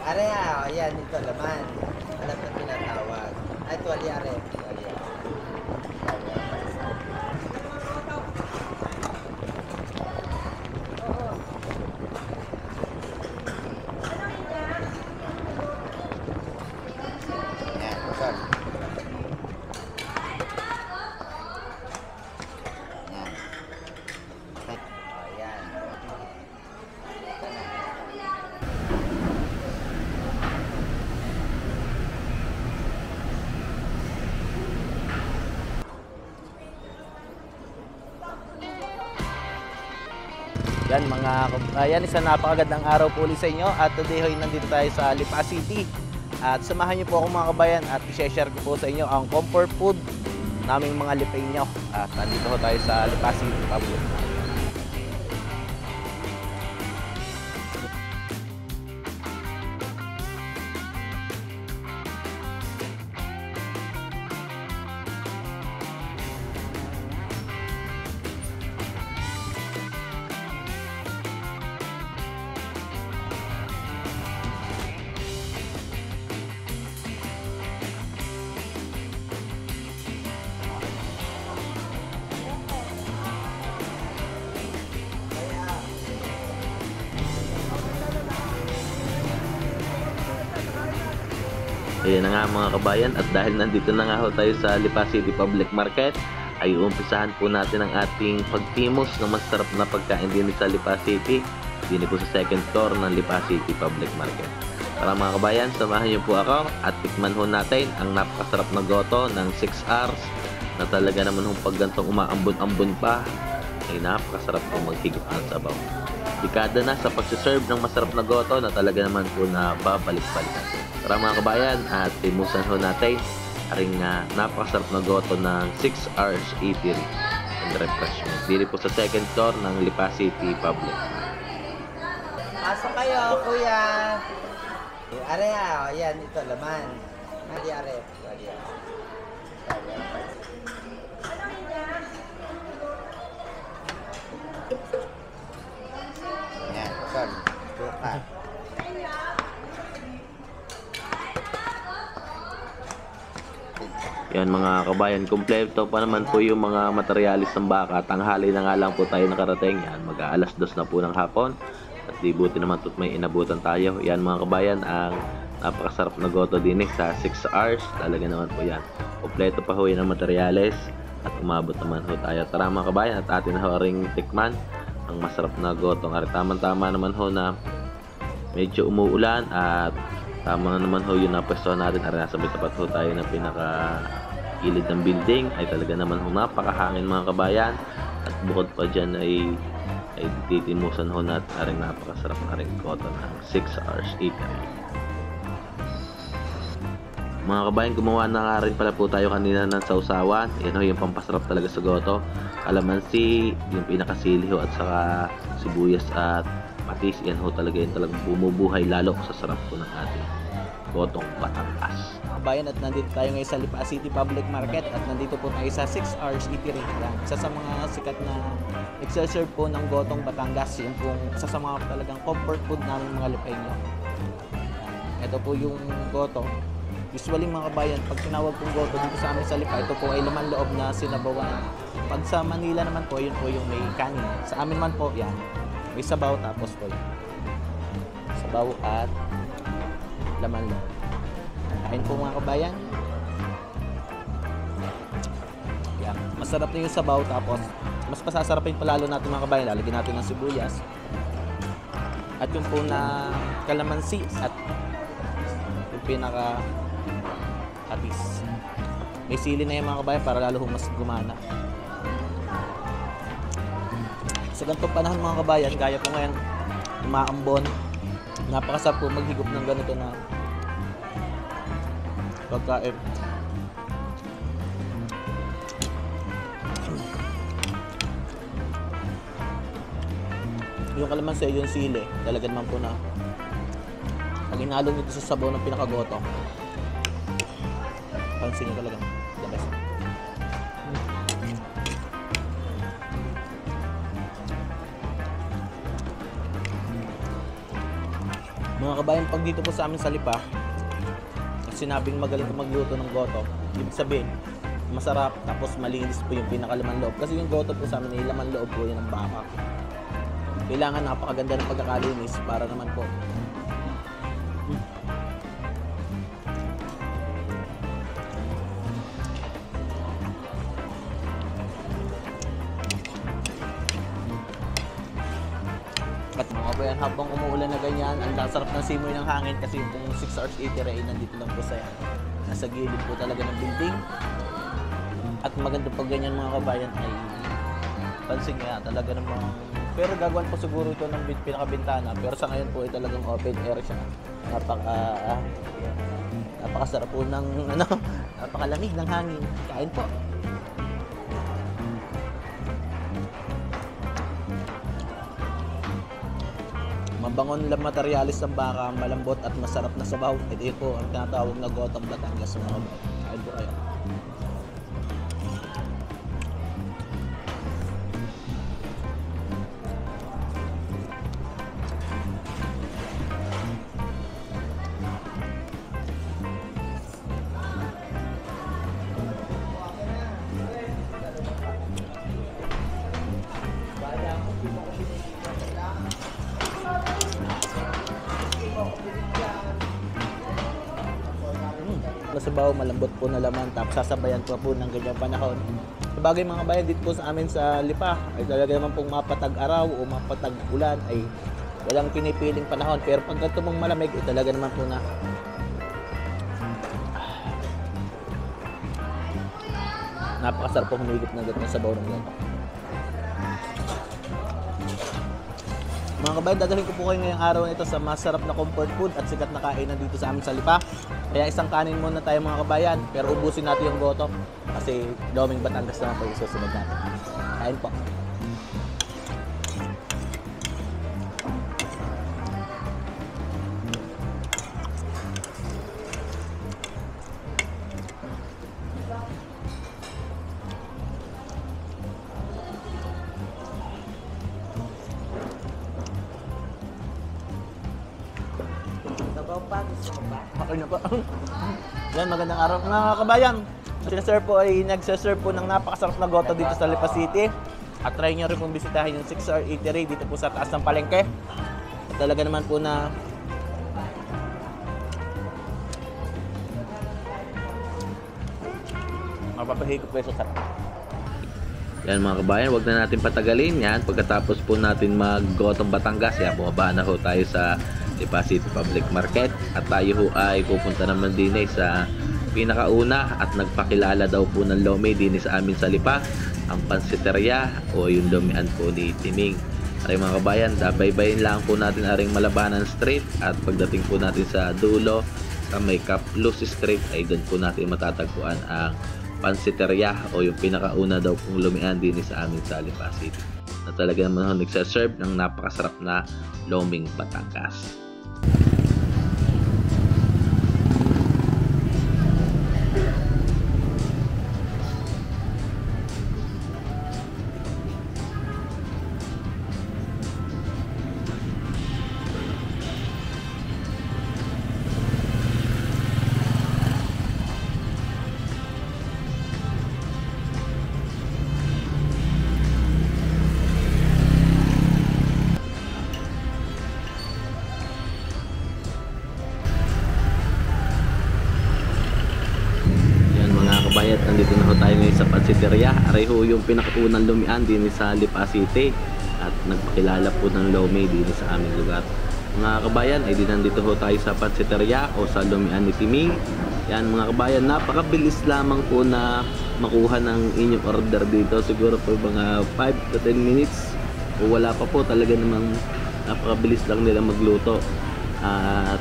Area, yan, ito laman. Alam na tinatawag. Ay, tuwalya, are. Tuwalya. Yan, sorry. Yan. Oh, yan. Ito na. Yan mga kabayan, isang napakagandang araw po ulit sa inyo at today hoy nandito tayo sa Lipa City at samahan niyo po ako mga kabayan at i-share ko po sa inyo ang comfort food naming mga Lipaño at nandito ho tayo sa Lipa City Public. Ayan na nga mga kabayan at dahil nandito na nga ho tayo sa Lipa City Public Market ay uumpisahan po natin ang ating pagtimos ng masarap na pagkain din sa Lipa City din po sa second floor ng Lipa City Public Market. Para mga kabayan, samahan niyo po ako at tikman ho natin ang napakasarap na goto ng 6 hours na talaga naman hong paggantong umaambon-ambon pa ay napakasarap po maghigit ang sabaw. Dekada na sa pagsiserve ng masarap na goto na talaga naman po na babalik-balik. Tara mga kabayan at timusan ho natin aring napakasarap na goto ng 6 hours eatery and refreshment. Dili po sa second floor ng Lipa City Public. Pasok kayo, kuya. Area, yan, ito laman. Mali, are. Tuwalya. Yan, sorry. Buka. Yan mga kabayan, kumpleto pa naman po yung mga materialis ng baka. Tanghali na nga lang po tayo nakarating. Yan, mag-aalas 2 na po ng hapon. At di buti naman po may inabutan tayo. Yan mga kabayan, ang napakasarap na goto din sa 6 hours. Talaga naman po yan. Kumpleto pa ho yan ang materialis. At umabot naman ho tayo. Tara mga kabayan, at atin ho ring tikman ang masarap na goto. Tamang-tama naman ho na medyo umuulan at tama naman ho yung napwestuhan natin. Nasa may tapat ho tayo ng pinaka gilid ng building. Ay talaga naman ho napakahangin mga kabayan. At bukod pa dyan ay titimusan ho natin aring napakasarap na ring goto ng 6 hours eatery. Mga kabayan, gumawa na nga rin pala po tayo kanina ng sausawan. Yan ho yung pampasarap talaga sa goto. Kalamansi, yung pinakasili ho at saka sibuyas at patis. Yan ho talaga yung talagang bumubuhay lalo sa sarap po ng ating gotong Batangas. Mga kabayan, at nandito tayo ngayon sa Lipa City Public Market at nandito po tayo sa 6 hours eatery. Isa sa mga sikat na nagsaserve po ng gotong Batangas. Yung pong isa sa mga talagang comfort food namin mga Lipaño. Ito po yung goto. Usually mga kabayan, pag tinawag pong goto dito sa amin sa Lipa, ito po ay laman loob na sinabawan. Pag sa Manila naman po, yun po yung may kanin. Sa amin man po, yan. May sabaw tapos po yun. Sabaw at laman loob. Kain po mga kabayan. Yan. Masarap na yung sabaw tapos mas pasasarapin pa lalo natin mga kabayan. Lalagyan natin ng sibuyas. At yung po na kalamansi at yung pinaka patis. May sili na yung mga kabayan para lalo mas gumana. Sa ganitong panahon mga kabayan, gaya po ngayon, umaambon. Napakasarap po maghigop ng ganito na pagkain. Yung kalamansi, yung sili, talaga naman po na pag inalo nyo sa sabaw ng pinakagoto, pansin nyo talaga the best. Mga kabayan, pag dito po sa amin sa Lipa, sinabing magaling ka magluto ng goto, ibig sabihin, masarap, tapos malinis po yung pinakalaman loob. Kasi yung goto po sa amin, ay laman loob po yun ng baka. Kailangan napakaganda ng pagkakalinis para naman po. At mga kabayan, habang umuulan na ganyan, ang sarap ng simoy ng hangin kasi yung 6 hours eatery ay nandito lang po sa nasa gilid po talaga ng building. At maganda pag ganyan mga kabayan ay pansin nga talaga namang, pero gagawin po siguro ito ng pinakabintana, pero sa ngayon po ay talagang open air siya. Napakasarap po ng napakalamig ng hangin. Kain po. Mabangon lang materialis ng baka, malambot at masarap na sabaw. Ito po ang tinatawag na gotong Batangas mga kabayan. Kain po kayo. Masabaw, malambot po na laman, tapos sasabayan po ng ganyang panahon. Sabagay mga bayan, dito po sa amin sa Lipa ay talaga naman pong mapatag araw o mapatag ulan ay walang pinipiling panahon, pero pag ganito mong malamig ay talaga naman po na napakasarap po humigit ng ganito sabaw ng ganito. Mga kabayan, dadalhin ko po kayo ngayong araw na ito sa masarap na comfort food at sikat na kainan dito sa amin sa Lipa. Kaya isang kanin muna tayo mga kabayan, pero ubusin natin yung goto kasi Doming Batangas naman po yung susunod natin. Kain po. Okay na po. Yan, magandang araw mga kabayan. Sir po ay nagsaserve po ng napakasarap na goto dito sa Lipa City. At try nyo rin pong bisitahin yung 6 hour eatery dito po sa taas ng palengke. At talaga naman po na mapapahigop kayo sa sarap. Yan mga kabayan, wag na natin patagalin yan. Pagkatapos po natin mag-gotong Batangas, yan, bumaba na ho tayo sa Lipa City Public Market at tayo ho ay pupunta naman din sa pinakauna at nagpakilala daw po ng Lomi din sa amin sa Lipa, ang pansiteria o yung lomian po ni Timing. Ay mga kabayan, baybayin lang po natin aring Malabanan Street at pagdating po natin sa dulo sa may Caplus Street ay doon po natin matatagpuan ang pansiteria o yung pinakauna daw pong lomian din sa amin sa Lipa City na talaga naman nagsaserve ng napakasarap na Loming Batangas. Kabayat, nandito na ho tayo ngayon sa pansiteria. Aray ho yung pinakaunang lumian din sa Lipa City at nagpakilala po ng Lomi din sa aming lugar. Mga kabayan, ay din nandito ho tayo sa pansiteria o sa lumian ni Timing. Yan mga kabayan, napakabilis lamang po na makuha ng inyong order dito. Siguro po mga 5 to 10 minutes o wala pa po, talaga namang napakabilis lang nila magluto. At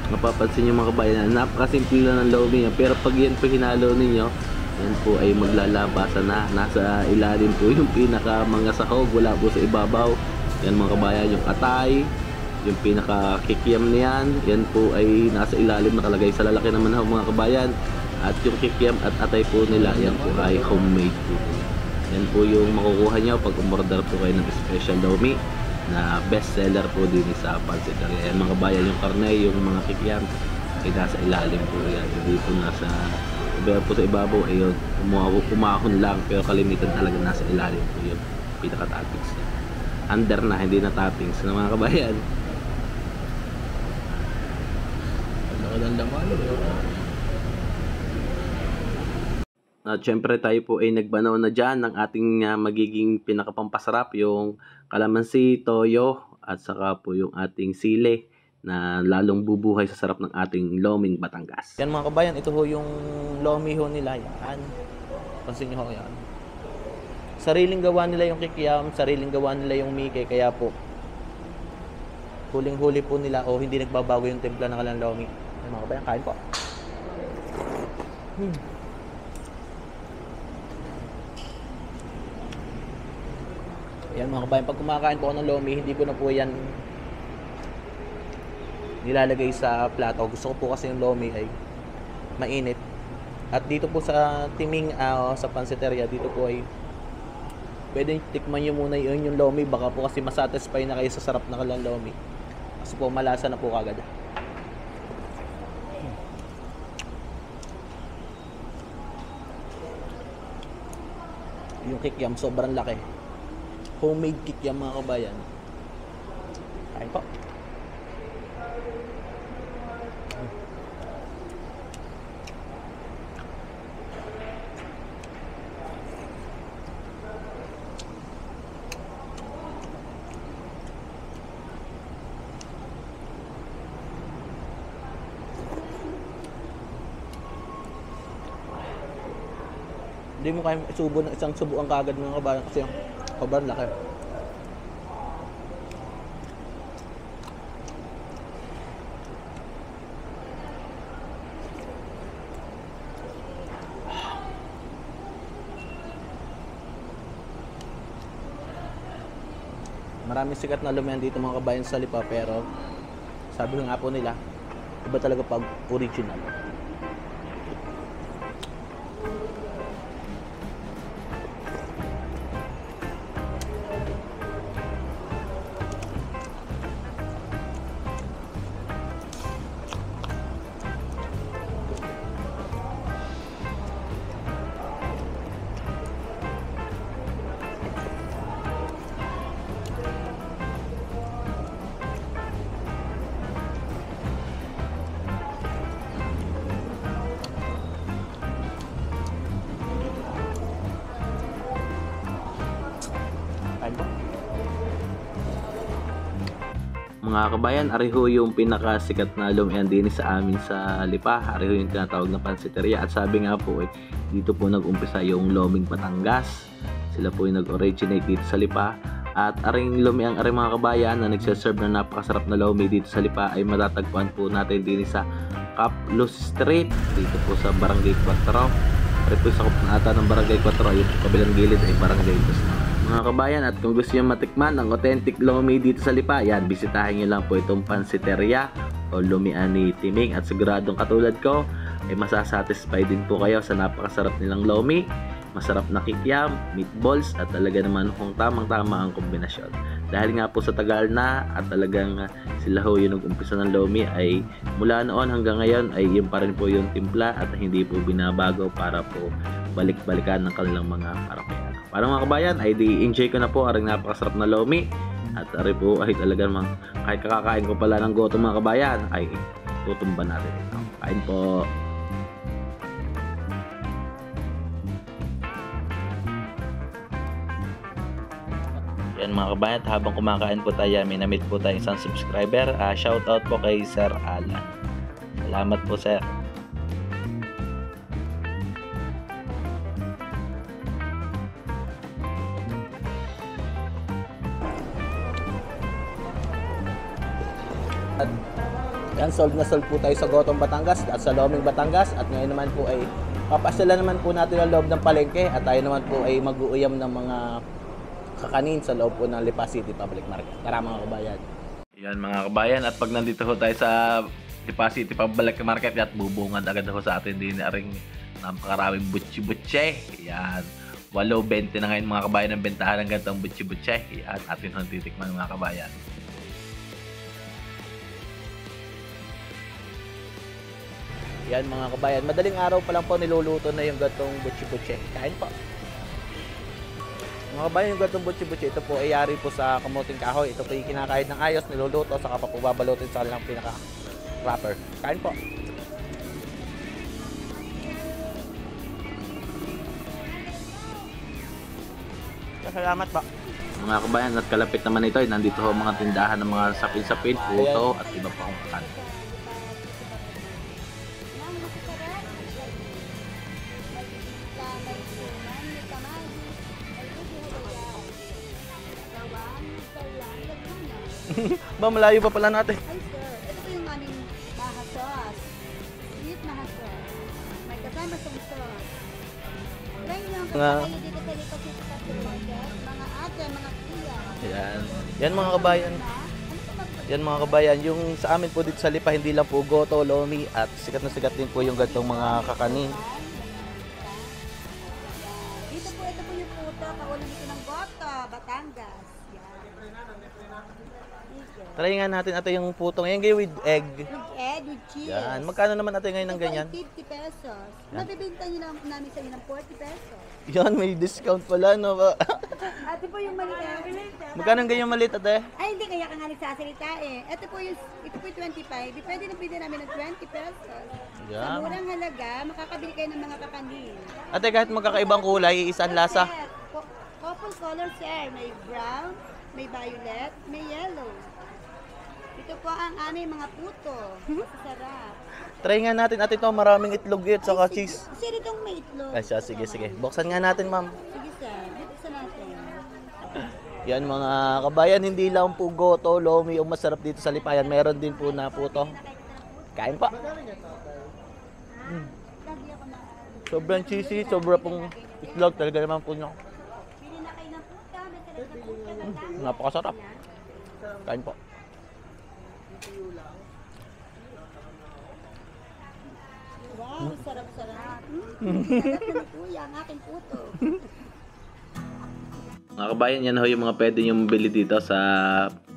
mapapansin nyo mga kabayan, napakasimple lang ng Lomi niya, pero pag yan po hinalo ninyo, yan po ay maglalabasan na. Nasa ilalim po yung pinaka mga sahog, wala po sa ibabaw. Yan mga kabayan, yung atay, yung pinaka kikiam niyan, yan po ay nasa ilalim, nakalagay sa lalaki naman ho mga kabayan. At yung kikiam at atay po nila, yan po ay homemade po. Yan po yung makukuha nyo pag umorder po kayo ng special Lomi. na best seller po din sa pansiteria. Yan mga kabayan, yung karne, yung mga kikiam ay nasa ilalim po yan, hindi po nasa po sa ibabaw ay umahon lang, pero kalimitan talaga nasa ilalim po yung pinaka-toppings niya. Under na, hindi na toppings na mga kabayan. Ang laman. At syempre tayo po ay nagbanaw na dyan ng ating magiging pinakapampasarap, yung kalamansi, toyo, at saka po yung ating sile na lalong bubuhay sa sarap ng ating loming Batangas. Yan mga kabayan, ito ho yung lomi ho nila. Yan. Pansin nyo ho yan. Sariling gawa nila yung kikiam, sariling gawa nila yung mike, kaya po huling-huli po nila o hindi nagbabago yung timpla ng kanilang lomi. Yan mga kabayan, kain po. Yan mga kabayan, pag kumakain po ako ng lomi, hindi ko na po yan nilalagay sa plato. Gusto ko po kasi yung lomi ay mainit. At dito po sa Timing, sa pansiteria, dito po ay pwede tikman nyo muna yung lomi. Baka po kasi masatisfy na kayo sa sarap na kanilang lomi. Kasi po malasa na po kagad. Yung kikiam sobrang laki. Homemade kikiam mga kabayan. Kain po. Hindi mo kaya isubo ng isang subuan kagad mga kabayan kasi yung sobrang laki. Maraming sikat na lumihan dito mga kabayan sa Lipa, pero sabi nga po nila, iba talaga pag original. Mga kabayan, ariho yung pinakasikat na lumian din sa amin sa Lipa. Ariho yung tinatawag na pansiteria. At sabi nga po, dito po nag-umpisa yung loming Batangas. Sila po yung nag-originate dito sa Lipa. At aring lumiang mga kabayan na nagsaserve na napakasarap na lomi dito sa Lipa ay matatagpuan po natin din sa Kaplos Street, dito po sa Barangay 4. Ari po sa kapunata ng Barangay 4, yung kabilang gilid ay Barangay 2. Mga kabayan, at kung gusto nyo matikman ang authentic lomi dito sa Lipa, yan, bisitahin nyo lang po itong pansiteria o lumian ni Timing. At siguradong katulad ko ay masasatisfy din po kayo sa napakasarap nilang lomi, masarap na kikiam, meatballs, at talaga naman kung tamang-tama ang kombinasyon. Dahil nga po sa tagal na at talagang sila ho yung nag-umpisa ng lomi, ay mula noon hanggang ngayon ay yun pa rin po yung timpla at hindi po binabago para po balik-balikan ng kanilang mga parokya. Para mga kabayan, ay di-enjoy ko na po ang napakasarap na lomi. At ari po ay talagang kahit kakakain ko pala ng goto mga kabayan, ay tutumba natin ito. Kain po. Yan mga kabayan, at habang kumakain po tayo, may na-meet po tayo isang subscriber. Shoutout po kay Sir Alan. Salamat po, Sir. At yan, solve po tayo sa Gotong Batangas at sa Loming Batangas. At ngayon naman po ay papasyalan naman po natin ang loob ng palengke at tayo naman po ay mag-uuyam ng mga kakanin sa loob po ng Lipa City Public Market. Tara mga kabayan. Yan mga kabayan, at pag nandito ho tayo sa Lipa City Public Market, at bubungad agad ho sa atin din aring napakaraming butsi-butsi. Yan, 8.20 na ngayon mga kabayan ang bentahan ng gantong butsi-butsi. At atin hong titikman mga kabayan. Yan mga kabayan, madaling araw pa lang po niluluto na yung gatong butsi-butsi. Kain po. Mga kabayan, yung gatong butsi-butsi, ito po ay yari po sa kamuting kahoy. Ito po yung kinakain ng ayos, niluluto, saka pa po babalutin sa kanilang pinaka-wrapper. Kain po. Salamat po. Mga kabayan, at kalapit naman ito, nandito ho mga tindahan ng mga sapin-sapin, puto at iba pa kong kakan. Ba, malayo pa pala natin. Ay sir, ito po yung aming maha sauce. Sweet maha sauce. May kasama sa sauce. Try nyo ang kasama dito sa Lipa City Castle Market. Mga ate, mga kuya. Yan. Yan mga kabayan. Yan mga kabayan, yung sa amin po dito sa Lipa, hindi lang po goto, lomi, at sikat na sikat din po yung gantong mga kakanin. Dito po, ito po yung puto. Kaulan dito ng Goto, Batangas. Yan. Try nga natin ate yung putong. Yan ngayon with egg. With egg, with cheese. Yan. Magkano naman ate ngayon ng Ito ganyan? ay 50 pesos. Mabibinta nyo lang namin sa inyo ng 40 pesos. Yan, may discount pala, no? Ito po yung maliit. Magkano ang ganyan maliit ate? Ay, hindi kaya ka nga nagsasalita eh. Ito po yung 25. Di pwede na pwede namin ng 20 pesos. Sa Yan. murang halaga, makakabili kayo ng mga kakanin. Ate, kahit magkakaibang kulay, isang lasa. Couple color sir. May brown, may violet, may yellow. Ito po ang aming mga puto. Masarap. Try nga natin ate ito, maraming itlog yun, saka Ay, cheese. Sir, itong may itlog. Ay, siya, sige, sige. Buksan nga natin, ma'am. Sige sir, buksan natin. Yan mga kabayan, hindi lang po goto, lomi, o masarap dito sa Lipayan. Meron din po na puto. Kain pa. Lagi ako na. Sobrang cheesy, sobra pong itlog. Talaga naman po nyo. Bili na kayo ng puto. May sarap na puto. Napakasarap. Kain po. Wow, sarap-sarap. Sarap na kuya ang aking puto. Mga kabayan, yan ho yung mga pwede nyo mabili dito sa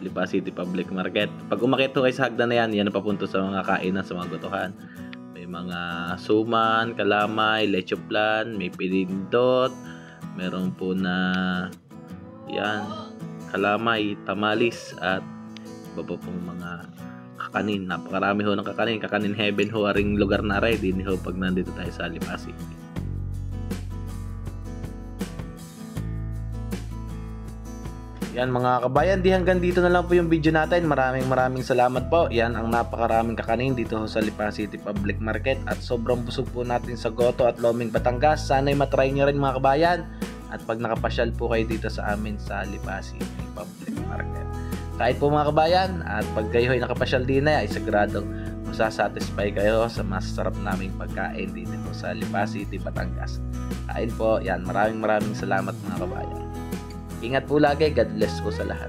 Lipa City Public Market. Pag umakit ho kayo sa hagdan na yan, yan ang papunto sa mga kainan, sa mga gotohan. May mga suman, kalamay, leche flan, may pinindot, meron po na yan, kalamay, tamalis, at iba pa pong mga kakanin. Napakarami ho ng kakanin. Kakanin heaven ho aring lugar na rin. Din ho pag nandito tayo sa Lipa City. Yan mga kabayan, di hanggang dito na lang po yung video natin. Maraming salamat po. Yan ang napakaraming kakanin dito sa Lipa City Public Market. At sobrang busog po natin sa Goto at Loming Batangas. Sana'y matry nyo rin mga kabayan. At pag nakapasyal po kayo dito sa amin sa Lipa City Public Market. Kahit po mga kabayan, at pag kayo ay nakapasyal din na, ay siguradong masasatisfy kayo sa masarap naming pagkain dito sa Lipa City, Batangas. Kain po, yan. Maraming salamat mga kabayan. Ingat po lagi. God bless po sa lahat.